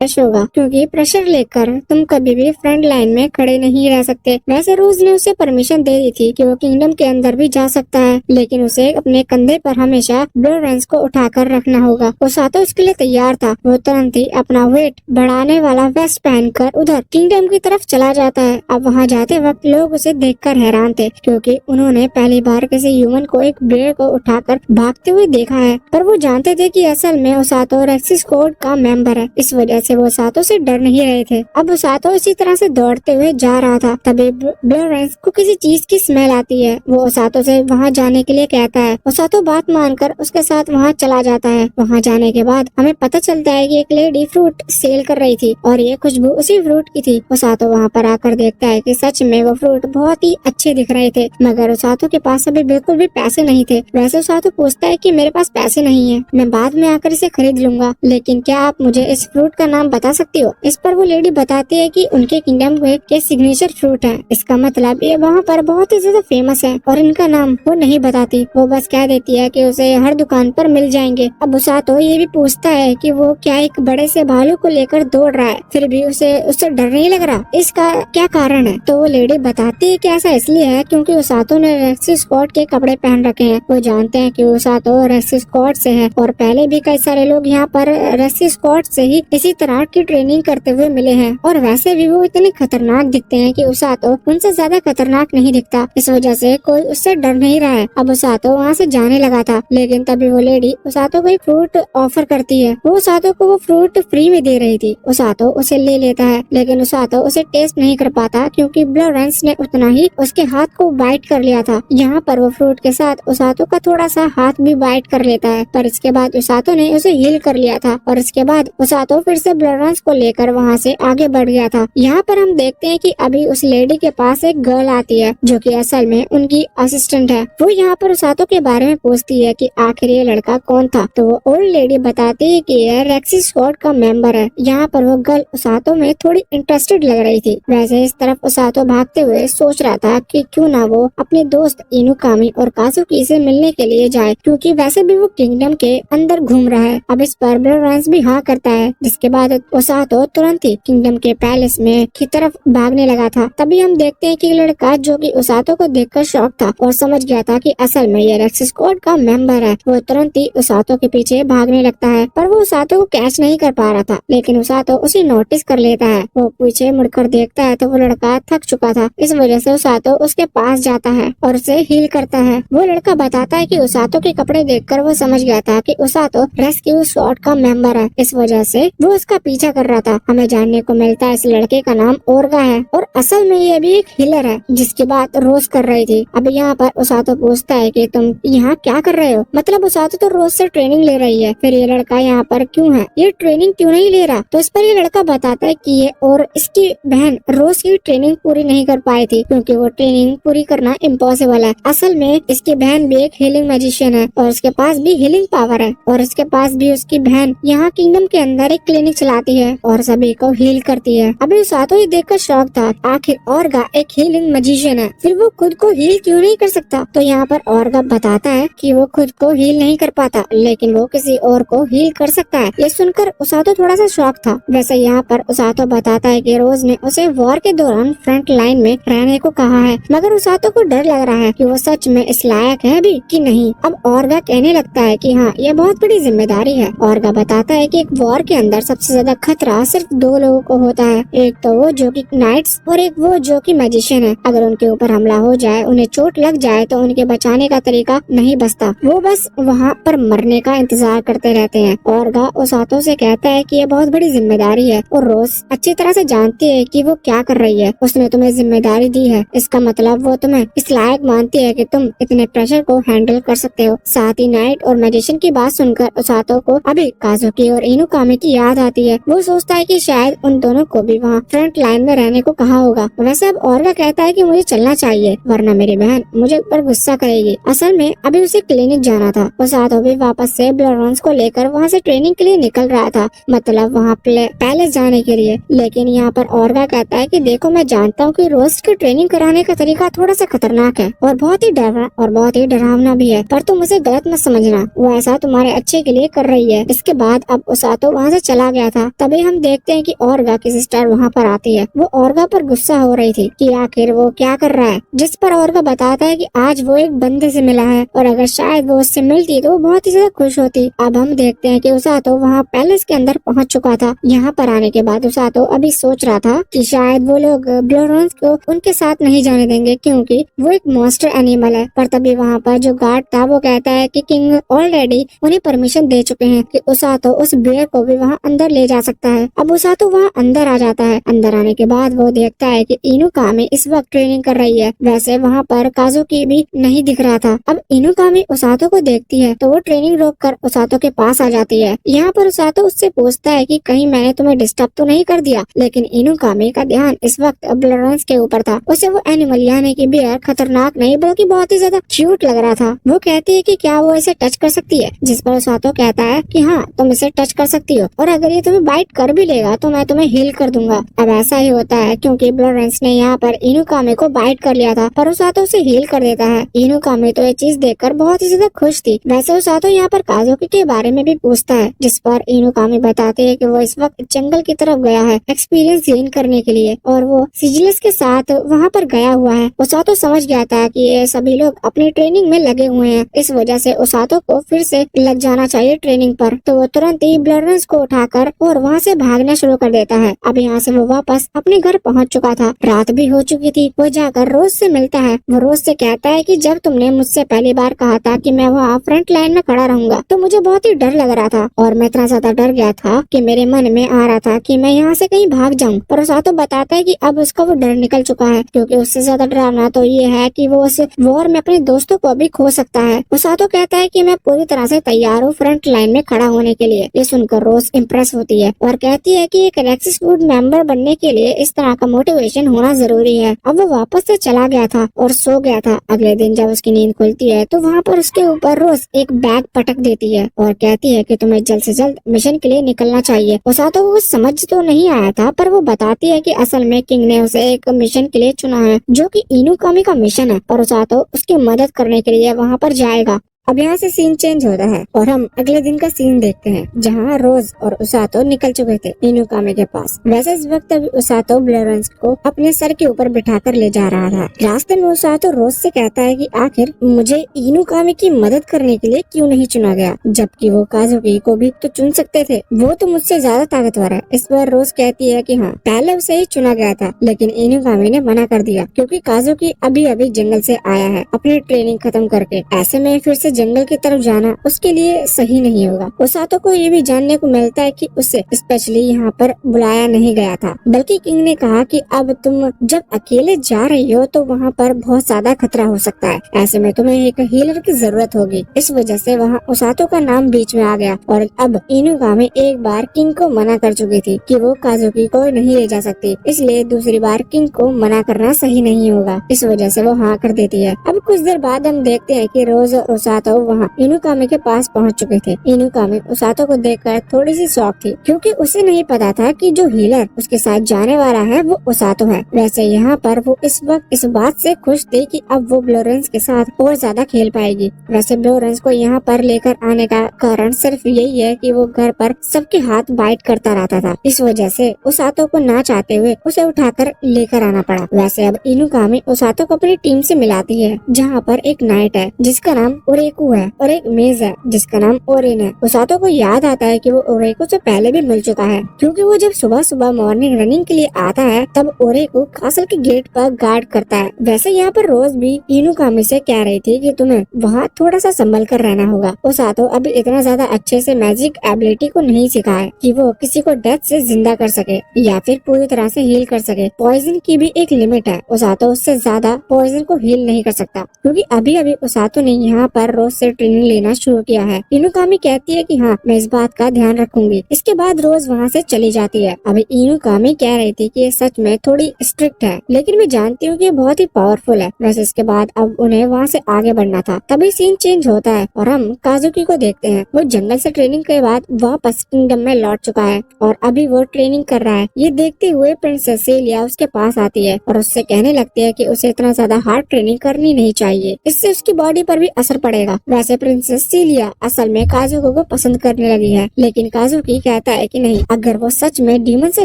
होगा, क्योंकि प्रेशर लेकर तुम कभी भी फ्रंट लाइन में खड़े नहीं रह सकते। वैसे रोज ने उसे परमिशन दे दी थी कि वो किंगडम के अंदर भी जा सकता है, लेकिन उसे अपने कंधे पर हमेशा ब्लोरेंस को उठाकर रखना होगा। ओसातो इसके लिए तैयार था। वो तुरंत ही अपना वेट बढ़ाने वाला वेस्ट पहनकर उधर किंगडम की तरफ चला जाता है। अब वहाँ जाते वक्त लोग उसे देखकर हैरान थे, क्योंकि उन्होंने पहली बार किसी ह्यूमन को एक बेर को उठाकर भागते हुए देखा है। पर वो जानते थे कि असल में ओसातो रेक्सिस कोड का मेंबर है, इस वजह से वो ओसातो से डर नहीं रहे थे। अब ओसातो इसी तरह से दौड़ते हुए जा रहा था, तभी ब्लोरेंस को किसी चीज की स्मेल आती है। वो ओसातो से वहाँ जाने के लिए कहता है। ओसातो बात मानकर उसके साथ वहाँ चला जाता है। वहाँ जाने के बाद हमें पता चलता है कि एक लेडी फ्रूट सेल कर रही थी और ये खुशबू उसी फ्रूट की थी। ओसातो वहाँ पर आकर देखता है कि सच में वो फ्रूट बहुत ही अच्छे दिख रहे थे, मगर ओसातो के पास अभी बिल्कुल भी पैसे नहीं थे। वैसे ओसातो पूछता है कि मेरे पास पैसे नहीं है, मैं बाद में आकर इसे खरीद लूंगा, लेकिन क्या आप मुझे इस फ्रूट का नाम बता सकती हो? इस पर वो लेडी बताती है कि उनके किंगडम के सिग्नेचर फ्रूट है। इसका मतलब ये वहाँ पर बहुत ही ज्यादा फेमस है और इनका नाम वो नहीं बताती। वो बस कह देती है कि उसे हर दुकान पर मिल जाएंगे। अब ओसातो ये भी पूछता है कि वो क्या एक बड़े से भालू को लेकर दौड़ रहा है, फिर भी उसे उससे डर नहीं लग रहा, इसका क्या कारण है? तो वो लेडी बताती है कि ऐसा इसलिए है क्योंकि ओसातो ने रेक्सिस कोड के कपड़े पहन रखे हैं। वो जानते हैं कि ओसातो रेक्सिस कोड से है और पहले भी कई सारे लोग यहाँ पर रेक्सिस कोड से ही इसी तरह की ट्रेनिंग करते हुए मिले हैं, और वैसे भी वो इतने खतरनाक दिखते हैं कि ओसातो उनसे ज्यादा खतरनाक नहीं दिखता। इस वजह से कोई उससे डर नहीं रहा है। अब ओसातो वहाँ से जाने लगा था, लेकिन तभी वो लेडी ओसातो को एक फ्रूट ऑफर करती है। वो ओसातो को वो फ्रूट फ्री में दे रही थी। ओसातो उसे ले लेता है, लेकिन ओसातो उसे टेस्ट नहीं कर पाता क्योंकि ब्लोरेंस ने उतना ही उसके हाथ को बाइट कर लिया था। यहाँ पर वो फ्रूट के साथ ओसातो का थोड़ा सा हाथ भी बाइट कर लेता है, पर इसके बाद ओसातो ने उसे हील कर लिया था और इसके बाद ओसातो फिर से ब्लोरेंस को लेकर वहाँ से आगे बढ़ गया था। यहाँ पर हम देखते हैं कि अभी उस लेडी के पास एक गर्ल आती है जो कि असल में उनकी असिस्टेंट है। वो यहाँ पर ओसातो के बारे में पूछती है कि आखिर ये लड़का कौन था, तो वो ओल्ड लेडी बताती है कि यह रेक्सिस कोड का मेंबर है। यहाँ पर वो गर्ल ओसातो में थोड़ी इंटरेस्टेड लग रही थी। वैसे इस तरफ ओसातो भागते हुए सोच रहा था कि क्यों ना वो अपने दोस्त इनुकामी और काजुकी से मिलने के लिए जाए, क्योंकि वैसे भी वो किंगडम के अंदर घूम रहा है। अब इस पर ब्लोरेंस भी हाँ करता है, जिसके बाद ओसातो तुरंत ही किंगडम के पैलेस में की तरफ भागने लगा था। तभी हम देखते हैं कि लड़का जो कि ओसातो को देखकर शॉक था और समझ गया था कि असल में ये रेक्सिस कोड का मेंबर है। वो तुरंत ही ओसातो के पीछे भागने लगता है, पर वो ओसातो को कैच नहीं कर पा रहा था, लेकिन ओसातो उसे नोटिस कर लेता है। वो पीछे मुड़कर देखता है तो वो लड़का थक चुका था। इस वजह से ओसातो उसके पास जाता है और उसे हील करता है। वो लड़का बताता है कि ओसातो के कपड़े देखकर वो समझ गया था कि ओसातो रेस्क्यू स्क्वाड का मेंबर है, इस वजह से वो उसका पीछा कर रहा था। हमें जानने को मिलता है इस लड़के का नाम ओरगा है और असल में ये भी एक हीलर है, जिसकी बात रोज कर रही थी। अब यहाँ पर ओसातो पूछता है कि तुम यहाँ क्या कर रहे हो? मतलब ओसातो तो रोज से ट्रेनिंग ले रही है, फिर ये लड़का यहाँ पर क्यों है? ये ट्रेनिंग क्यों नहीं ले रहा? तो इस पर ये लड़का बताता है कि ये और इसकी बहन रोज की ट्रेनिंग पूरी नहीं कर पाई थी, क्योंकि वो ट्रेनिंग पूरी करना इम्पॉसिबल है। असल में इसकी बहन भी एक हीलिंग मैजिशियन है और इसके पास भी हीलिंग पावर है, और इसके पास भी उसकी बहन यहाँ किंगडम के अंदर एक क्लिनिक चलाती है और सभी को हील करती है। अभी ओसातो ये देखकर शौक था, आखिर ओरगा एक हीलिंग मैजिशियन है, फिर वो खुद को हील क्यों नहीं कर सकता? तो यहाँ पर ओरगा बताता है कि वो खुद को हील नहीं कर पाता, लेकिन वो किसी और को हील कर सकता है। ये सुनकर ओसातो थोड़ा सा शॉक था। वैसे यहाँ पर ओसातो बताता है कि रोज ने उसे वॉर के दौरान फ्रंट लाइन में रहने को कहा है, मगर ओसातो को डर लग रहा है कि वो सच में इस लायक है भी कि नहीं। अब ओरगा कहने लगता है कि हाँ, ये बहुत बड़ी जिम्मेदारी है। ओरगा बताता है कि एक वॉर के अंदर सबसे ज्यादा खतरा सिर्फ दो लोगों को होता है, एक तो वो जो कि नाइट्स और एक वो जो कि मैजिशियन है। अगर उनके ऊपर हमला हो जाए, उन्हें चोट लग जाए, तो उनके बचाने का तरीका नहीं बचता, वो बस वहाँ पर मरने का इंतजार करते रहते हैं। ओरगा ओसातो से कहता है कि ये बहुत बड़ी जिम्मेदारी है और रोज अच्छी तरह से जानती है कि वो क्या कर रही है। उसने तुम्हें जिम्मेदारी दी है, इसका मतलब वो तुम्हें इस लायक मानती है कि तुम इतने प्रेशर को हैंडल कर सकते हो। साथ ही नाइट और मैजिशियन की बात सुनकर ओसातो को अभी काजुकी और इनुकामी की याद आती है। वो सोचता है कि शायद उन दोनों को भी वहाँ फ्रंट लाइन में रहने को कहा होगा। वैसे अब ओरगा कहता है कि मुझे चलना चाहिए, वरना मेरी बहन मुझे पर गुस्सा करेगी। असल में अभी उसे क्लिनिक जाना था। ओसातो भी वापस से ब्लोरेंस को लेकर वहाँ से ट्रेनिंग के लिए निकल रहा था, मतलब वहाँ पैलेस जाने के लिए। लेकिन यहाँ पर ओरगा कहता है कि देखो, मैं जानता हूँ कि रोज की ट्रेनिंग कराने का तरीका थोड़ा सा खतरनाक है और बहुत ही डरावना भी है, पर तुम उसे गलत मत समझना, वो ऐसा तुम्हारे अच्छे के लिए कर रही है। इसके बाद अब ओसातो वहाँ से चला गया था। तभी हम देखते हैं कि ओर्गा की सिस्टर वहाँ पर आती है। वो ओर्गा पर गुस्सा हो रही थी कि आखिर वो क्या कर रहा है, जिस पर ओर्गा बताता है कि आज वो एक बंदे से मिला है और अगर शायद वो उससे मिलती तो वो बहुत ही ज्यादा खुश होती। अब हम देखते हैं कि उसातो वहाँ पैलेस के अंदर पहुँच चुका था। यहाँ पर आने के बाद उसातो अभी सोच रहा था कि शायद वो लोग ब्लोरेंस को उनके साथ नहीं जाने देंगे क्योंकि वो एक मॉन्स्टर एनिमल है। पर तभी वहाँ पर जो गार्ड था वो कहता है कि किंग ऑलरेडी उन्हें परमिशन दे चुके हैं कि उसातो उस बियर को भी वहाँ अंदर ले जा सकता है। अब उसातो वहाँ अंदर आ जाता है। अंदर आने के बाद वो देखता है कि इनुकामी इस वक्त ट्रेनिंग कर रही है। वैसे वहाँ पर काजुकी भी नहीं दिख रहा था। अब इनुकामी उसातो को देखती है तो वो ट्रेनिंग रोक कर उसातो के पास आ जाती है। यहाँ पर उसातो उससे पूछता है कि कहीं मैंने तुम्हें डिस्टर्ब तो नहीं कर दिया, लेकिन इनुकामी का ध्यान इस वक्त ब्लोरेंस के ऊपर था। उसे वो एनिमल यानी कि बियर खतरनाक नहीं बल्कि बहुत ही ज्यादा क्यूट लग रहा था। वो कहती है कि क्या वो इसे टच कर सकती है, जिस पर उसातो कहता है कि हाँ तुम इसे टच कर सकती हो और अगर ये तुम्हें बाइट कर भी लेगा तो मैं तुम्हें हील कर दूंगा। अब ऐसा ही होता है क्योंकि ब्लोरेंस ने यहाँ पर इनुकामी को बाइट कर लिया था पर उसातो उसे हील कर देता है। इनुकामी तो ये चीज देखकर बहुत ही ज्यादा खुश थी। वैसे उसातो यहाँ पर काजुकी के बारे में भी पूछता है, जिस पर इनुकामी बताते है कि वो इस वक्त जंगल की तरफ गया है एक्सपीरियंस गेन करने के लिए और वो सिजिलस के साथ वहाँ पर गया हुआ है। उसातो समझ गया था कि ये सभी लोग अपनी ट्रेनिंग में लगे हुए हैं, इस वजह से उसातो को फिर से लग जाना चाहिए ट्रेनिंग पर। तो वो तुरंत ही ब्लोरेंस को उठाकर और वहाँ से भागना शुरू कर देता है। अब यहाँ से वो वापस अपने घर पहुँच चुका था। रात भी हो चुकी थी। वो जाकर रोज से मिलता है। वो रोज से कहता है कि जब तुमने मुझसे पहली बार कहा था कि मैं वहाँ फ्रंट लाइन में खड़ा रहूंगा तो मुझे बहुत ही डर लग रहा था और मैं इतना ज्यादा डर गया था कि मेरे मन में आ रहा था कि मैं यहाँ से कहीं भाग जाऊँ। पर उसातो बताता है कि अब उसका वो डर निकल चुका है क्योंकि उससे ज्यादा डरावना तो ये है कि वो उस वॉर में अपने दोस्तों को भी खो सकता है। उसातो कहता है कि मैं पूरी तरह से तैयार हूँ फ्रंट लाइन में खड़ा होने के लिए। ये सुनकर रोज इम्प्रेस होती है और कहती है कि एक रेक्सिस वुड मेंबर बनने के लिए इस तरह का मोटिवेशन होना जरूरी है। अब वो वापस से चला गया था और सो गया था। अगले दिन जब उसकी नींद खुलती है तो वहाँ पर उसके ऊपर रोज एक बैग पटक देती है और कहती है कि तुम्हें जल्द से जल्द मिशन के लिए निकलना चाहिए। उसातो को समझ तो नहीं आया था पर वो बताती है कि असल में किंग ने उसे एक मिशन के लिए चुना है जो कि इनुकामी का मिशन है और उसातो उसकी मदद करने के लिए वहाँ पर जाएगा। अब यहाँ से सीन चेंज होता है और हम अगले दिन का सीन देखते हैं जहाँ रोज और उसातो निकल चुके थे इनुकामी के पास। वैसे इस वक्त अभी उसातो ब्लोरेंस को अपने सर के ऊपर बिठाकर ले जा रहा था। रास्ते में उसातो रोज से कहता है कि आखिर मुझे इनुकामी की मदद करने के लिए क्यों नहीं चुना गया, जबकि वो काजुकी को भी तो चुन सकते थे, वो तो मुझसे ज्यादा ताकतवर है। इस बार रोज कहती है कि हाँ पहले उसे ही चुना गया था लेकिन इनुकामी ने मना कर दिया क्योंकि काजुकी अभी अभी जंगल से आया है अपनी ट्रेनिंग खत्म करके। ऐसे में फिर से जंगल की तरफ जाना उसके लिए सही नहीं होगा। उसातो को ये भी जानने को मिलता है कि उसे स्पेशली यहाँ पर बुलाया नहीं गया था बल्कि किंग ने कहा कि अब तुम जब अकेले जा रही हो तो वहाँ पर बहुत ज्यादा खतरा हो सकता है, ऐसे में तुम्हें एक हीलर की जरूरत होगी। इस वजह से वहाँ उसातो का नाम बीच में आ गया और अब इनुकामी एक बार किंग को मना कर चुकी थी कि वो काजुकी को नहीं ले जा सकती, इसलिए दूसरी बार किंग को मना करना सही नहीं होगा। इस वजह से वो हाँ कर देती है। अब कुछ देर बाद हम देखते हैं कि रोज और उसातो वहाँ इनुकामी के पास पहुँच चुके थे। इनुकामी उसातो को देखकर थोड़ी सी शॉक थी क्योंकि उसे नहीं पता था कि जो हीलर उसके साथ जाने वाला है वो उसातो है। वैसे यहाँ पर वो इस वक्त इस बात से खुश थी कि अब वो ब्लोरेंस के साथ और ज्यादा खेल पाएगी। वैसे ब्लोरेंस को यहाँ पर लेकर आने का कारण सिर्फ यही है कि वो घर पर सबके हाथ बाइट करता रहता था, इस वजह से उसातो को ना चाहते हुए उसे उठाकर लेकर आना पड़ा। वैसे अब इनुकामी उसातो को अपनी टीम से मिलाती है जहाँ पर एक नाइट है जिसका नाम ओरेकू है और एक मेज है जिसका नाम ओरिन है। उसातो को याद आता है कि वो ओरेकू से पहले भी मिल चुका है क्योंकि वो जब सुबह सुबह मॉर्निंग रनिंग के लिए आता है तब ओरेकू कासल के गेट पर गार्ड करता है। वैसे यहाँ पर रोज भी इनुकामी से कह रही थी कि तुम्हें वहाँ थोड़ा सा संभल कर रहना होगा। उसातो अभी इतना ज्यादा अच्छे से मैजिक एबिलिटी को नहीं सीखा है कि वो किसी को डेथ से जिंदा कर सके या फिर पूरी तरह से हील कर सके। पॉइजन की भी एक लिमिट है, उसातो उससे ज्यादा पॉइजन को हील नहीं कर सकता क्योंकि अभी अभी उसातो ने यहाँ पर रोज से ट्रेनिंग लेना शुरू किया है। इनुकामी कहती है कि हाँ मैं इस बात का ध्यान रखूंगी। इसके बाद रोज वहाँ से चली जाती है। अभी इनुकामी कह रही थी कि ये सच में थोड़ी स्ट्रिक्ट है लेकिन मैं जानती हूँ कि ये बहुत ही पावरफुल है। वैसे इसके बाद अब उन्हें वहाँ से आगे बढ़ना था। तभी सीन चेंज होता है और हम काजुकी को देखते हैं। वो जंगल से ट्रेनिंग के बाद वापस किंगडम में लौट चुका है और अभी वो ट्रेनिंग कर रहा है। ये देखते हुए प्रिंसेस सेलिया उसके पास आती है और उससे कहने लगती है कि उसे इतना ज्यादा हार्ड ट्रेनिंग करनी नहीं चाहिए, इससे उसकी बॉडी पर भी असर पड़ेगा। जाएगा। वैसे प्रिंसेस सीलिया असल में काजुकी को पसंद करने लगी है, लेकिन काजुकी कहता है कि नहीं, अगर वो सच में डीमन से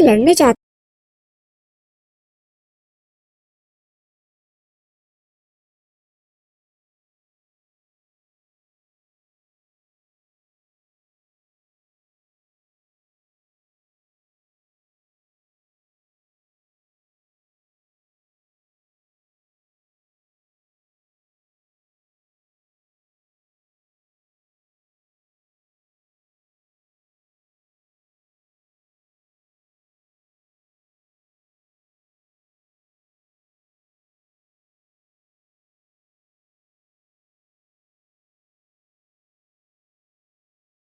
लड़ने चाहता